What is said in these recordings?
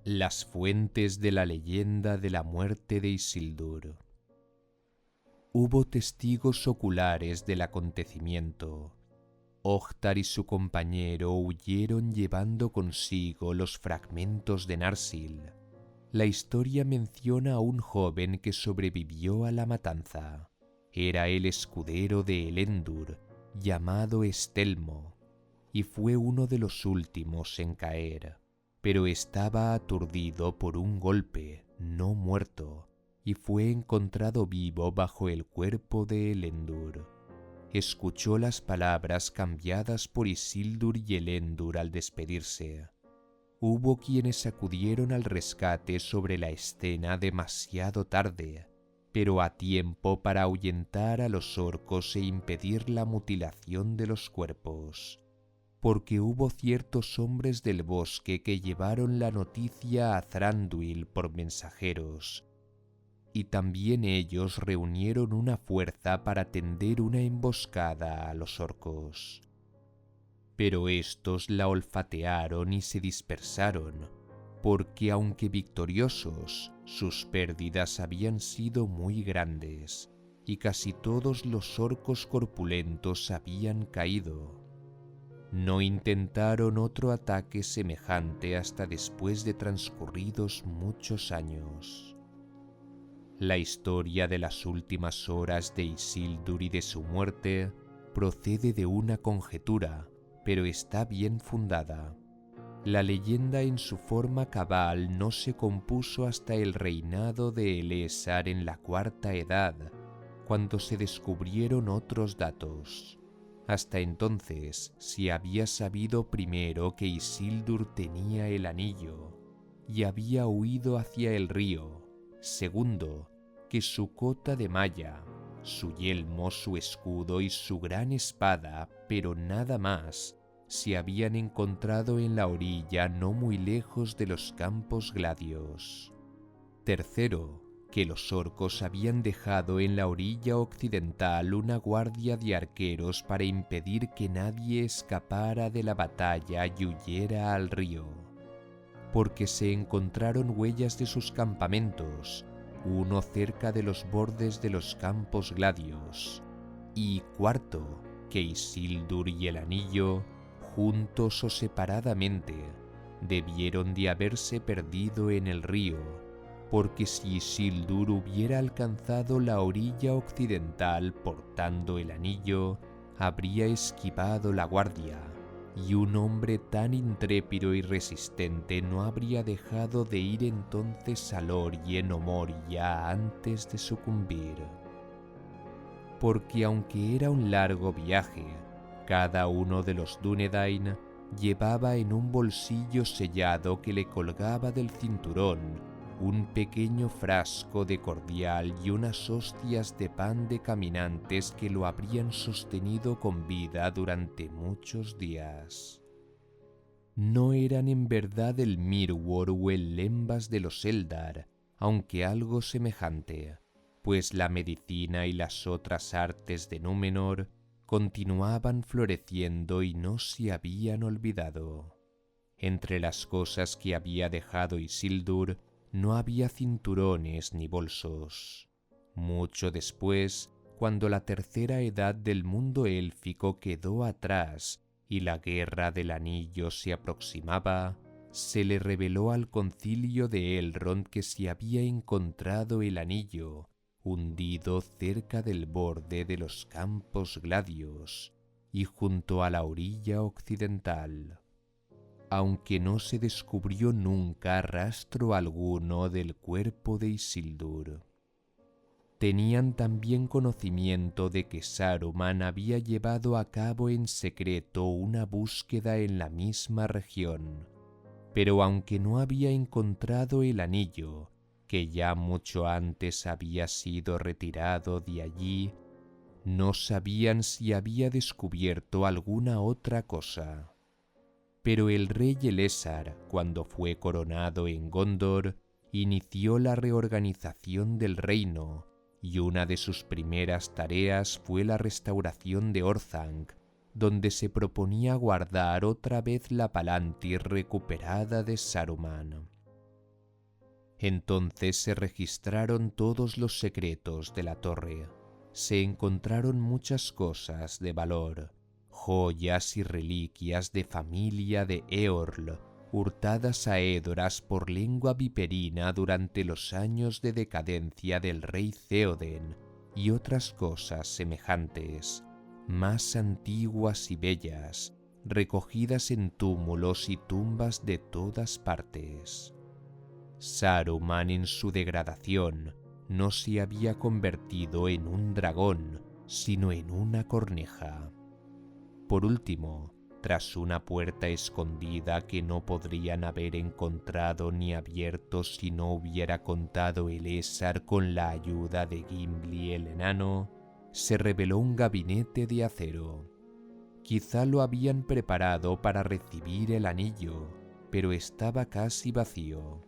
Las fuentes de la leyenda de la muerte de Isildur. Hubo testigos oculares del acontecimiento. Ohtar y su compañero huyeron llevando consigo los fragmentos de Narsil. La historia menciona a un joven que sobrevivió a la matanza. Era el escudero de Elendil, llamado Estelmo, y fue uno de los últimos en caer, pero estaba aturdido por un golpe, no muerto, y fue encontrado vivo bajo el cuerpo de Elendil. Escuchó las palabras cambiadas por Isildur y Elendil al despedirse. Hubo quienes acudieron al rescate sobre la escena demasiado tarde, pero a tiempo para ahuyentar a los orcos e impedir la mutilación de los cuerpos, porque hubo ciertos hombres del bosque que llevaron la noticia a Thranduil por mensajeros, y también ellos reunieron una fuerza para tender una emboscada a los orcos. Pero estos la olfatearon y se dispersaron, porque aunque victoriosos, sus pérdidas habían sido muy grandes, y casi todos los orcos corpulentos habían caído. No intentaron otro ataque semejante hasta después de transcurridos muchos años. La historia de las últimas horas de Isildur y de su muerte procede de una conjetura, pero está bien fundada. La leyenda en su forma cabal no se compuso hasta el reinado de Elessar en la Cuarta Edad, cuando se descubrieron otros datos. Hasta entonces se había sabido primero que Isildur tenía el anillo y había huido hacia el río. Segundo, que su cota de malla, su yelmo, su escudo y su gran espada, pero nada más, se habían encontrado en la orilla no muy lejos de los campos gladios. Tercero, que los orcos habían dejado en la orilla occidental una guardia de arqueros para impedir que nadie escapara de la batalla y huyera al río, porque se encontraron huellas de sus campamentos, uno cerca de los bordes de los campos gladios. Y cuarto, que Isildur y el anillo, juntos o separadamente, debieron de haberse perdido en el río, porque si Isildur hubiera alcanzado la orilla occidental portando el anillo, habría esquivado la guardia, y un hombre tan intrépido y resistente no habría dejado de ir entonces a Lórien o Moria antes de sucumbir. Porque aunque era un largo viaje, cada uno de los Dúnedain llevaba en un bolsillo sellado que le colgaba del cinturón un pequeño frasco de cordial y unas hostias de pan de caminantes que lo habrían sostenido con vida durante muchos días. No eran en verdad el Mirwor o el Lembas de los Eldar, aunque algo semejante, pues la medicina y las otras artes de Númenor continuaban floreciendo y no se habían olvidado. Entre las cosas que había dejado Isildur no había cinturones ni bolsos. Mucho después, cuando la tercera edad del mundo élfico quedó atrás y la guerra del anillo se aproximaba, se le reveló al concilio de Elrond que se había encontrado el anillo hundido cerca del borde de los campos gladios y junto a la orilla occidental, aunque no se descubrió nunca rastro alguno del cuerpo de Isildur. Tenían también conocimiento de que Saruman había llevado a cabo en secreto una búsqueda en la misma región, pero aunque no había encontrado el anillo, que ya mucho antes había sido retirado de allí, no sabían si había descubierto alguna otra cosa. Pero el rey Elessar, cuando fue coronado en Gondor, inició la reorganización del reino, y una de sus primeras tareas fue la restauración de Orthanc, donde se proponía guardar otra vez la Palantir recuperada de Saruman. Entonces se registraron todos los secretos de la torre. Se encontraron muchas cosas de valor, joyas y reliquias de familia de Eorl, hurtadas a Edoras por lengua viperina durante los años de decadencia del rey Theoden, y otras cosas semejantes, más antiguas y bellas, recogidas en túmulos y tumbas de todas partes. Saruman en su degradación no se había convertido en un dragón, sino en una corneja. Por último, tras una puerta escondida que no podrían haber encontrado ni abierto si no hubiera contado Elessar con la ayuda de Gimli el enano, se reveló un gabinete de acero. Quizá lo habían preparado para recibir el anillo, pero estaba casi vacío.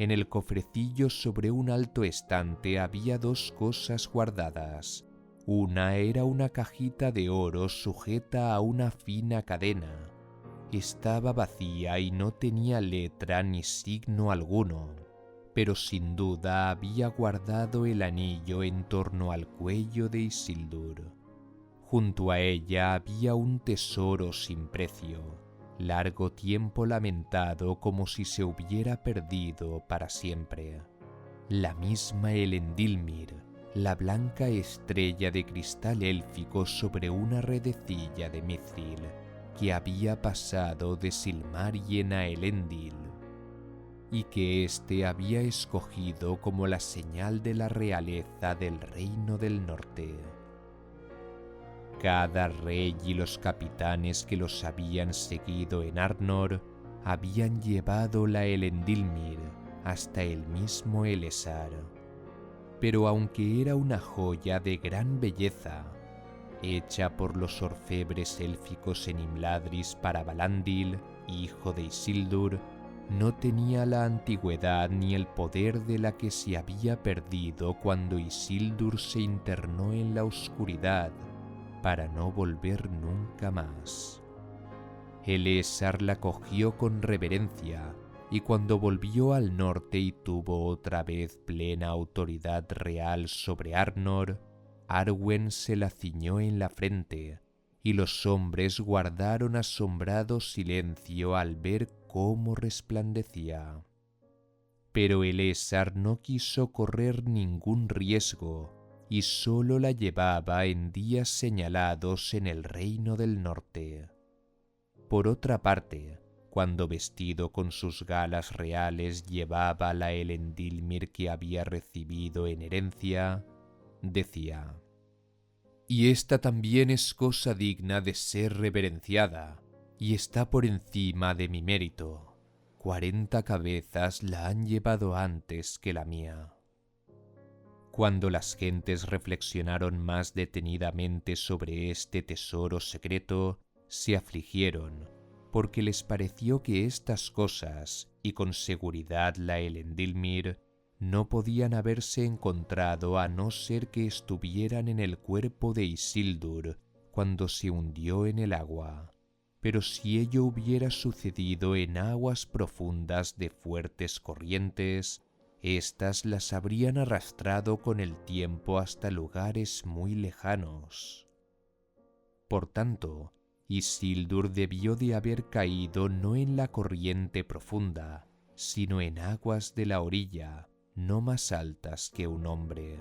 En el cofrecillo sobre un alto estante había dos cosas guardadas. Una era una cajita de oro sujeta a una fina cadena. Estaba vacía y no tenía letra ni signo alguno, pero sin duda había guardado el anillo en torno al cuello de Isildur. Junto a ella había un tesoro sin precio, largo tiempo lamentado como si se hubiera perdido para siempre. La misma Elendilmir, la blanca estrella de cristal élfico sobre una redecilla de mithril, que había pasado de Silmarien a Elendil, y que éste había escogido como la señal de la realeza del Reino del Norte. Cada rey y los capitanes que los habían seguido en Arnor habían llevado la Elendilmir hasta el mismo Elessar. Pero aunque era una joya de gran belleza, hecha por los orfebres élficos en Imladris para Valandil, hijo de Isildur, no tenía la antigüedad ni el poder de la que se había perdido cuando Isildur se internó en la oscuridad para no volver nunca más. Elessar la cogió con reverencia, y cuando volvió al norte y tuvo otra vez plena autoridad real sobre Arnor, Arwen se la ciñó en la frente, y los hombres guardaron asombrado silencio al ver cómo resplandecía. Pero Elessar no quiso correr ningún riesgo, y sólo la llevaba en días señalados en el Reino del Norte. Por otra parte, cuando vestido con sus galas reales llevaba la Elendilmir que había recibido en herencia, decía: «Y esta también es cosa digna de ser reverenciada, y está por encima de mi mérito. 40 cabezas la han llevado antes que la mía». Cuando las gentes reflexionaron más detenidamente sobre este tesoro secreto, se afligieron, porque les pareció que estas cosas, y con seguridad la Elendilmir, no podían haberse encontrado a no ser que estuvieran en el cuerpo de Isildur cuando se hundió en el agua. Pero si ello hubiera sucedido en aguas profundas de fuertes corrientes, éstas las habrían arrastrado con el tiempo hasta lugares muy lejanos. Por tanto, Isildur debió de haber caído no en la corriente profunda, sino en aguas de la orilla, no más altas que un hombre.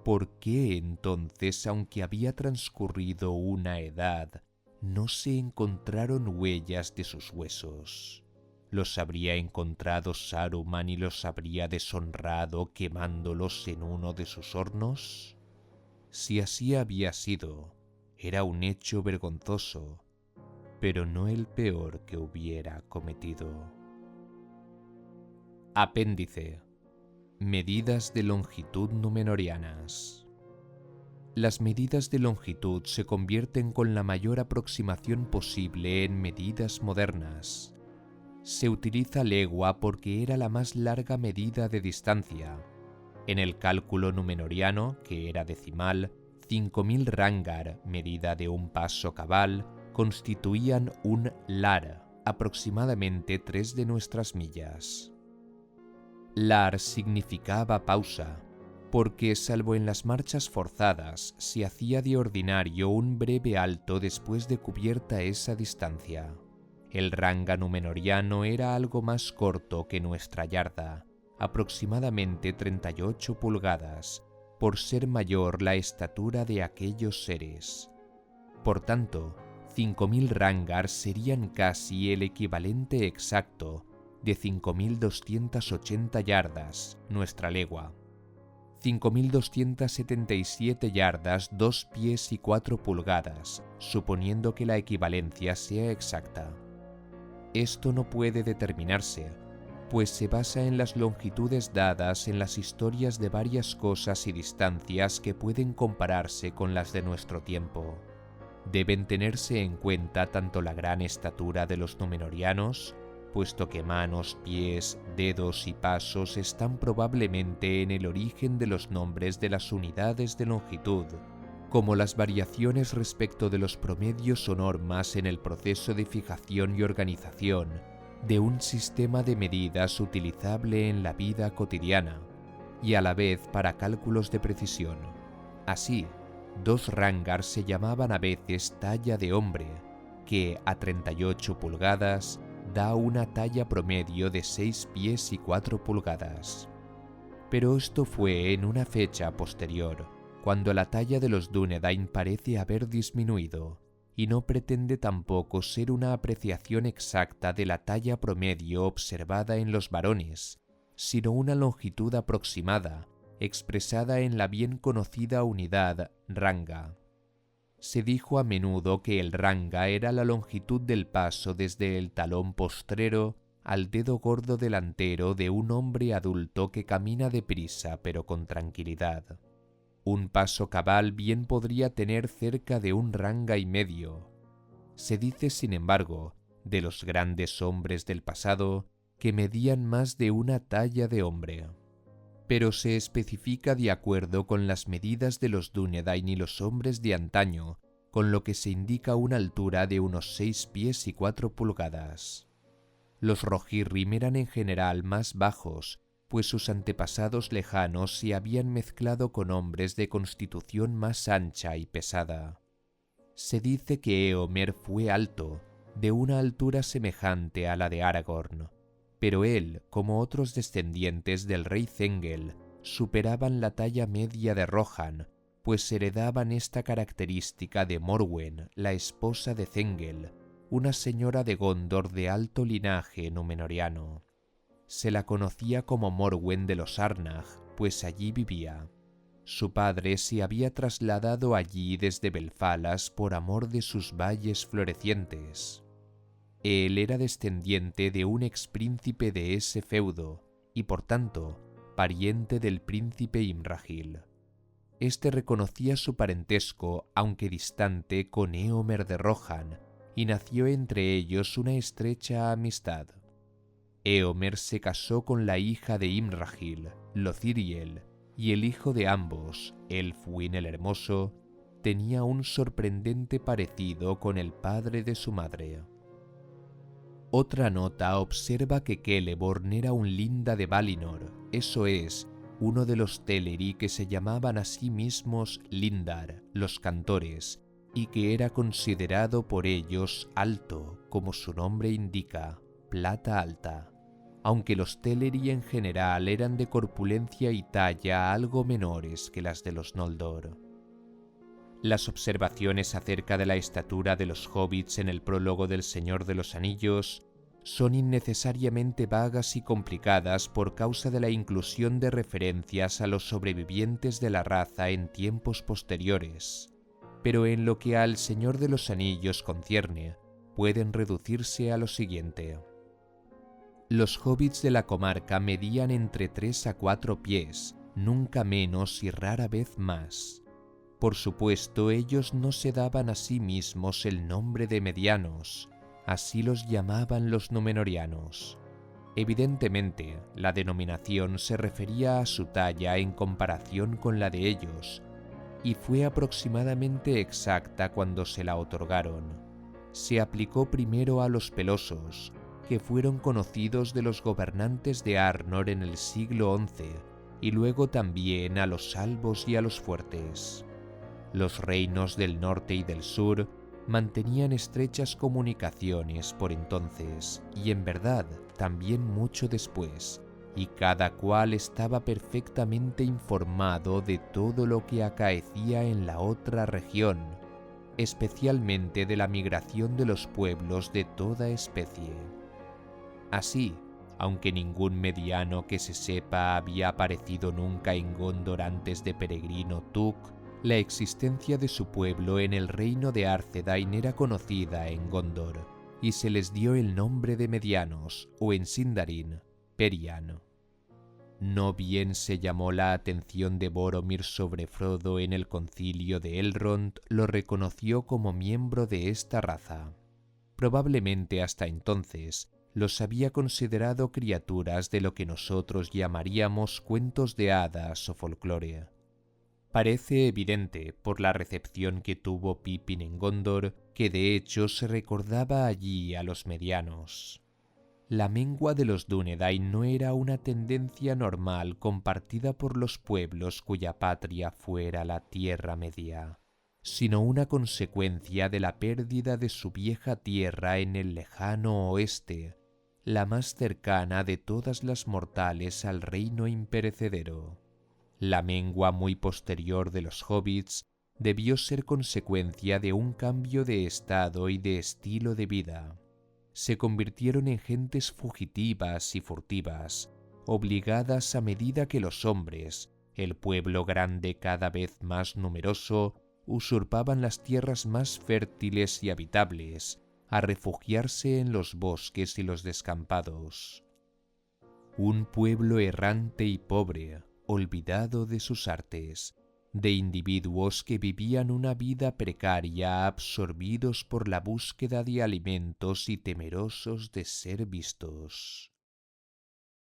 ¿Por qué entonces, aunque había transcurrido una edad, no se encontraron huellas de sus huesos? ¿Los habría encontrado Saruman y los habría deshonrado quemándolos en uno de sus hornos? Si así había sido, era un hecho vergonzoso, pero no el peor que hubiera cometido. Apéndice: medidas de longitud númenóreanas. Las medidas de longitud se convierten con la mayor aproximación posible en medidas modernas. Se utiliza legua porque era la más larga medida de distancia. En el cálculo númenoriano, que era decimal, 5000 rangar, medida de un paso cabal, constituían un lar, aproximadamente 3 de nuestras millas. Lar significaba pausa, porque salvo en las marchas forzadas, se hacía de ordinario un breve alto después de cubierta esa distancia. El ranga numenoriano era algo más corto que nuestra yarda, aproximadamente 38 pulgadas, por ser mayor la estatura de aquellos seres. Por tanto, 5.000 rangars serían casi el equivalente exacto de 5.280 yardas, nuestra legua. 5.277 yardas, 2 pies y 4 pulgadas, suponiendo que la equivalencia sea exacta. Esto no puede determinarse, pues se basa en las longitudes dadas en las historias de varias cosas y distancias que pueden compararse con las de nuestro tiempo. Deben tenerse en cuenta tanto la gran estatura de los númenóreanos, puesto que manos, pies, dedos y pasos están probablemente en el origen de los nombres de las unidades de longitud, como las variaciones respecto de los promedios o normas en el proceso de fijación y organización de un sistema de medidas utilizable en la vida cotidiana y a la vez para cálculos de precisión. Así, 2 rangars se llamaban a veces talla de hombre, que a 38 pulgadas da una talla promedio de 6 pies y 4 pulgadas. Pero esto fue en una fecha posterior, cuando la talla de los Dúnedain parece haber disminuido, y no pretende tampoco ser una apreciación exacta de la talla promedio observada en los varones, sino una longitud aproximada, expresada en la bien conocida unidad ranga. Se dijo a menudo que el ranga era la longitud del paso desde el talón postrero al dedo gordo delantero de un hombre adulto que camina deprisa pero con tranquilidad. Un paso cabal bien podría tener cerca de 1 ranga y medio. Se dice, sin embargo, de los grandes hombres del pasado que medían más de una talla de hombre. Pero se especifica de acuerdo con las medidas de los Dúnedain y los hombres de antaño, con lo que se indica una altura de unos 6 pies y 4 pulgadas. Los Rohirrim eran en general más bajos, pues sus antepasados lejanos se habían mezclado con hombres de constitución más ancha y pesada. Se dice que Éomer fue alto, de una altura semejante a la de Aragorn, pero él, como otros descendientes del rey Zengel, superaban la talla media de Rohan, pues heredaban esta característica de Morwen, la esposa de Zengel, una señora de Gondor de alto linaje númenoriano. Se la conocía como Morwen de los Arnag, pues allí vivía. Su padre se había trasladado allí desde Belfalas por amor de sus valles florecientes. Él era descendiente de un expríncipe de ese feudo y, por tanto, pariente del príncipe Imrahil. Este reconocía su parentesco, aunque distante, con Éomer de Rohan, y nació entre ellos una estrecha amistad. Éomer se casó con la hija de Imrahil, Lothiriel, y el hijo de ambos, Elfwin el Hermoso, tenía un sorprendente parecido con el padre de su madre. Otra nota observa que Celeborn era un linda de Valinor, eso es, uno de los Teleri que se llamaban a sí mismos Lindar, los cantores, y que era considerado por ellos alto, como su nombre indica, plata alta, aunque los Teleri en general eran de corpulencia y talla algo menores que las de los Noldor. Las observaciones acerca de la estatura de los hobbits en el prólogo del Señor de los Anillos son innecesariamente vagas y complicadas por causa de la inclusión de referencias a los sobrevivientes de la raza en tiempos posteriores, pero en lo que al Señor de los Anillos concierne, pueden reducirse a lo siguiente. Los hobbits de la comarca medían entre 3 a 4 pies, nunca menos y rara vez más. Por supuesto, ellos no se daban a sí mismos el nombre de medianos, así los llamaban los númenóreanos. Evidentemente, la denominación se refería a su talla en comparación con la de ellos, y fue aproximadamente exacta cuando se la otorgaron. Se aplicó primero a los pelosos, que fueron conocidos de los gobernantes de Arnor en el siglo XI, y luego también a los albos y a los fuertes. Los reinos del norte y del sur mantenían estrechas comunicaciones por entonces, y en verdad también mucho después, y cada cual estaba perfectamente informado de todo lo que acaecía en la otra región, especialmente de la migración de los pueblos de toda especie. Así, aunque ningún mediano que se sepa había aparecido nunca en Gondor antes de Peregrino Took, la existencia de su pueblo en el reino de Arthedain era conocida en Gondor, y se les dio el nombre de medianos, o en Sindarin, Perian. No bien se llamó la atención de Boromir sobre Frodo en el concilio de Elrond, lo reconoció como miembro de esta raza. Probablemente hasta entonces los había considerado criaturas de lo que nosotros llamaríamos cuentos de hadas o folclore. Parece evidente, por la recepción que tuvo Pippin en Gondor, que de hecho se recordaba allí a los medianos. La mengua de los Dúnedain no era una tendencia normal compartida por los pueblos cuya patria fuera la Tierra Media, sino una consecuencia de la pérdida de su vieja tierra en el lejano oeste, la más cercana de todas las mortales al reino imperecedero. La mengua muy posterior de los hobbits debió ser consecuencia de un cambio de estado y de estilo de vida. Se convirtieron en gentes fugitivas y furtivas, obligadas a medida que los hombres, el pueblo grande cada vez más numeroso, usurpaban las tierras más fértiles y habitables, a refugiarse en los bosques y los descampados. Un pueblo errante y pobre, olvidado de sus artes, de individuos que vivían una vida precaria absorbidos por la búsqueda de alimentos y temerosos de ser vistos.